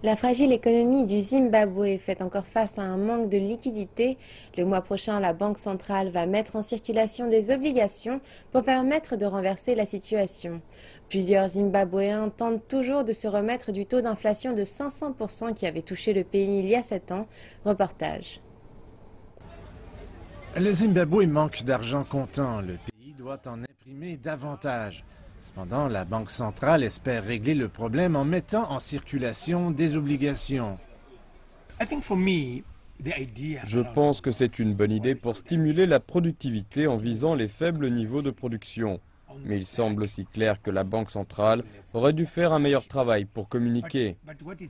La fragile économie du Zimbabwe fait encore face à un manque de liquidités. Le mois prochain, la Banque centrale va mettre en circulation des obligations pour permettre de renverser la situation. Plusieurs Zimbabwéens tentent toujours de se remettre du taux d'inflation de 500% qui avait touché le pays il y a 7 ans. Reportage. Le Zimbabwe manque d'argent comptant. Le pays doit en imprimer davantage. Cependant, la Banque centrale espère régler le problème en mettant en circulation des obligations. Je pense que c'est une bonne idée pour stimuler la productivité en visant les faibles niveaux de production. Mais il semble aussi clair que la Banque centrale aurait dû faire un meilleur travail pour communiquer.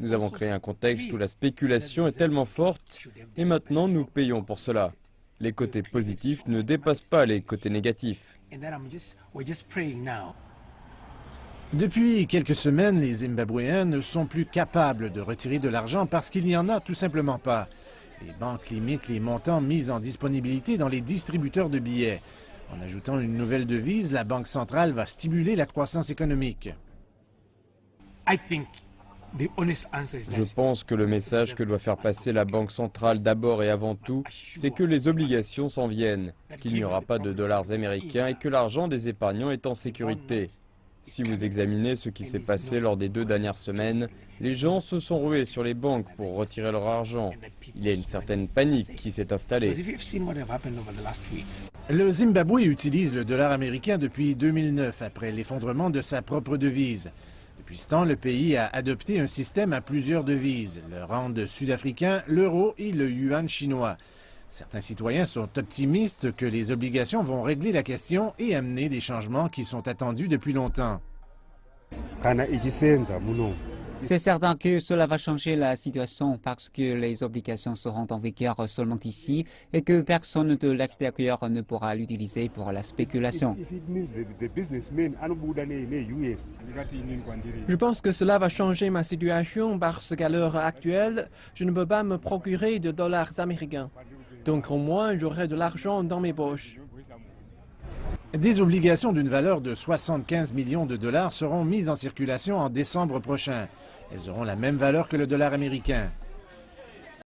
Nous avons créé un contexte où la spéculation est tellement forte et maintenant nous payons pour cela. Les côtés positifs ne dépassent pas les côtés négatifs. Depuis quelques semaines, les Zimbabwéens ne sont plus capables de retirer de l'argent parce qu'il n'y en a tout simplement pas. Les banques limitent les montants mis en disponibilité dans les distributeurs de billets. En ajoutant une nouvelle devise, la Banque centrale va stimuler la croissance économique. Je pense que le message que doit faire passer la Banque centrale d'abord et avant tout, c'est que les obligations s'en viennent, qu'il n'y aura pas de dollars américains et que l'argent des épargnants est en sécurité. Si vous examinez ce qui s'est passé lors des 2 dernières semaines, les gens se sont rués sur les banques pour retirer leur argent. Il y a une certaine panique qui s'est installée. Le Zimbabwe utilise le dollar américain depuis 2009, après l'effondrement de sa propre devise. Depuis ce temps, le pays a adopté un système à plusieurs devises, le rand sud-africain, l'euro et le yuan chinois. Certains citoyens sont optimistes que les obligations vont régler la question et amener des changements qui sont attendus depuis longtemps. C'est certain que cela va changer la situation parce que les obligations seront en vigueur seulement ici et que personne de l'extérieur ne pourra l'utiliser pour la spéculation. Je pense que cela va changer ma situation parce qu'à l'heure actuelle, je ne peux pas me procurer de dollars américains. Donc au moins, j'aurai de l'argent dans mes poches. Des obligations d'une valeur de 75 millions de dollars seront mises en circulation en décembre prochain. Elles auront la même valeur que le dollar américain.